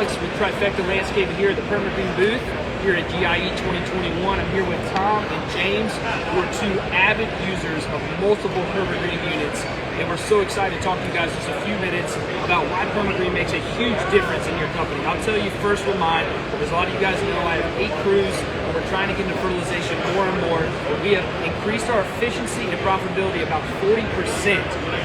Alex with Trifecta Landscaping here at the Permagreen booth here at GIE 2021. I'm here with Tom and James, who are two avid users of multiple Permagreen units, and we're so excited to talk to you guys in just a few minutes about why Permagreen makes a huge difference in your company. I'll tell you first with mine, as a lot of you guys know, I have 8 crews, and we're trying to get into fertilization more and more. We have increased our efficiency and profitability about 40%,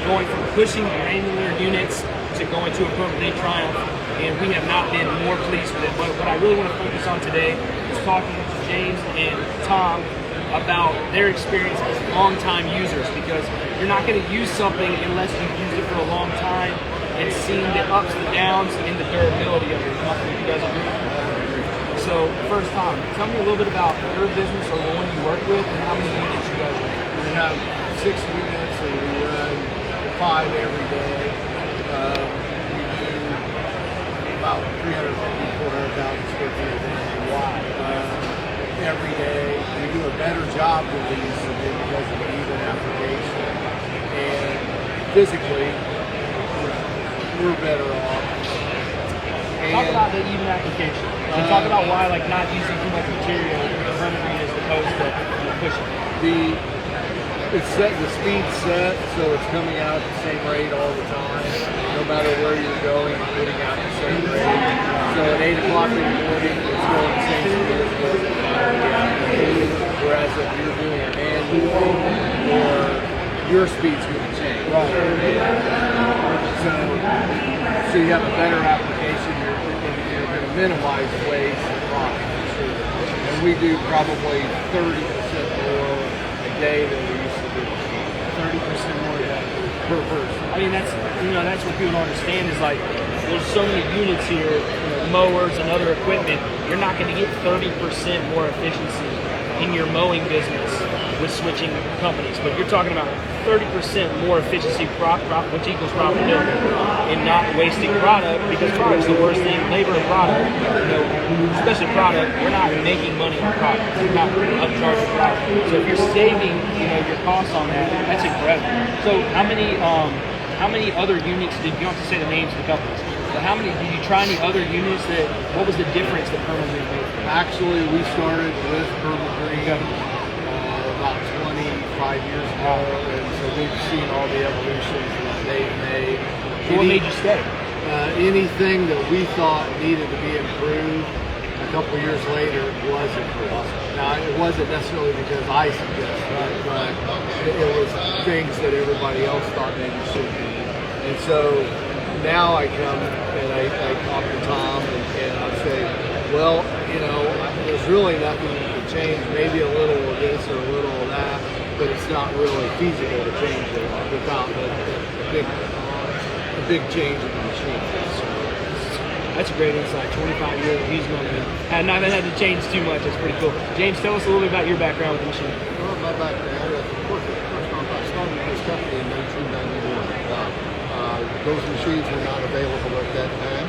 going from pushing granular units to going to a Permagreen Triumph, and we have not been more pleased with it. But what I really want to focus on today is talking to James and Tom about their experience as long-time users, because you're not going to use something unless you've used it for a long time and seen the ups and downs and the durability of your company. You guys agree? So first, Tom, tell me a little bit about your business or the one you work with and how many units you guys run. We have 6 units and we run 5 every day. We do about 350, 400,000 square feet a day. Every day. We do a better job with these because of the even application. And physically, we're better off. Talk about the even application. And talk about why, like, not using too much material with Permagreen as opposed to pushing. It's set, the speed's set, so it's coming out at the same rate all the time. No matter where you're going, you're putting out the same rate. So at 8 o'clock in the morning, it's going the same speed as it was at 8. Whereas if you're doing a manual, or your speed's going to change. Right. So you have a better application, you're going to minimize waste and profit. And we do probably 30% more a day than we used to do. 30% more Per person. I mean, that's what people don't understand is, like, there's so many units here, mowers and other equipment. You're not going to get 30% more efficiency in your mowing business with switching companies, but you're talking about 30% more efficiency, which equals profitability, and not wasting product, because product's the worst thing. Labor and product, especially product, you're not making money on product. You're not upcharging product. So if you're saving, your costs on that, that's incredible. So how many other units did you don't have to say the names of the companies? But how many did you try any other units what was the difference that Permagreen made? Actually, we started with Permagreen about 25 years ago, and so we've seen all the evolutions that they've made. So what made you stay? Anything that we thought needed to be improved, a couple of years later was improved. Now, it wasn't necessarily because I suggested it, but it was things that everybody else thought maybe should be. And so now I come and I talk to Tom and I say, well, there's really nothing to change, maybe a little of this or a little of that, but it's not really feasible to change it without a big change in the machine. So that's a great insight. 25 years of using on it, and I haven't had to change too much. That's pretty cool. James, tell us a little bit about your background with the machine. Well, my background, first off, I started this company in 1991. Those machines were not available at that time.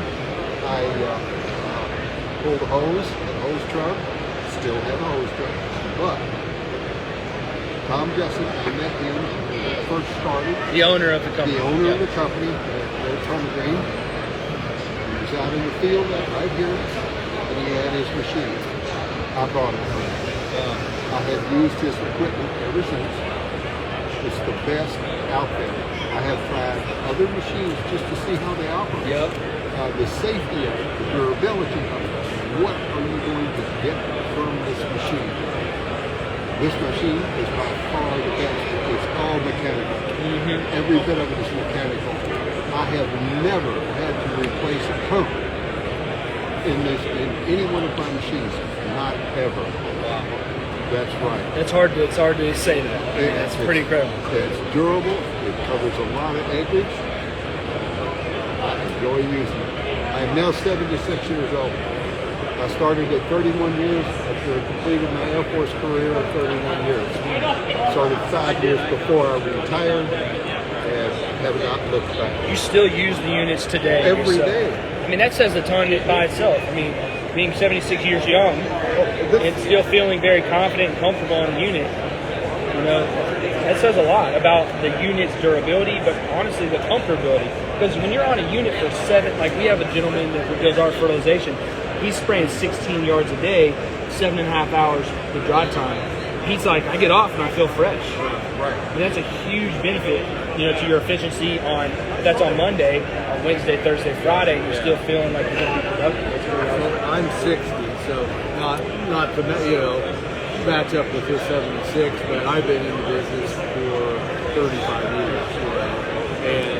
I pulled a hose, had a hose truck, still have a hose truck. But Tom Jessup, I met him when I first started. The owner of the company. The owner of the company, Permagreen. He was out in the field right here, and he had his machine. I brought it home. I have used his equipment ever since. It's the best out there. I have tried other machines just to see how they operate. Yep. The safety of it, the durability of it. What are you going to get from this machine? This machine is by far the best. It's all mechanical. Mm-hmm. Every bit of it is mechanical. I have never had to replace a pump in any one of my machines. Not ever. Wow. That's right. It's hard to say that. That's pretty incredible. It's durable. It covers a lot of acreage. I enjoy using it. I am now 76 years old. I started at 31 years after I completed my Air Force career of 31 years. Started 5 years before I retired and have not looked back. You still use the units today? Every day. I mean, that says a ton by itself. I mean, being 76 years young, and still feeling very confident and comfortable in the unit, that says a lot about the unit's durability, but honestly the comfortability. Because when you're on a unit for 7, like we have a gentleman that does our fertilization, he's spraying 16 yards a day, 7.5 hours the drive time. He's like, I get off and I feel fresh. Right. And that's a huge benefit, to your efficiency if that's on Monday, on Wednesday, Thursday, Friday, you're still feeling like you're going to be productive. It's really awesome. I'm 60, so not to match up with his 76, but I've been in the business for 35 years, and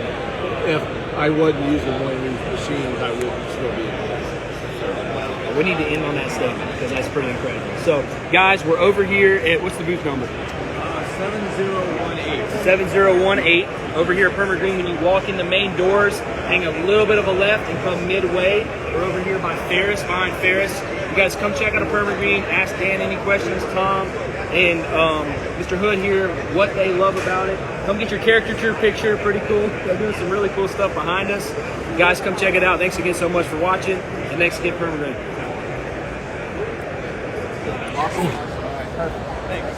if I wasn't using one of these machines, I wouldn't still be in business. We need to end on that statement because that's pretty incredible. So, guys, we're over here at, what's the booth number? 7018. 7018 over here at Permagreen. When you walk in the main doors, hang a little bit of a left and come midway. We're over here by Ferris, behind Ferris. You guys come check out a Permagreen. Ask Dan any questions, Tom, and Mr. Hood here, what they love about it. Come get your caricature picture. Pretty cool. They're doing some really cool stuff behind us. Guys, come check it out. Thanks again so much for watching, and thanks again, Permagreen. Awesome. Perfect. Thanks.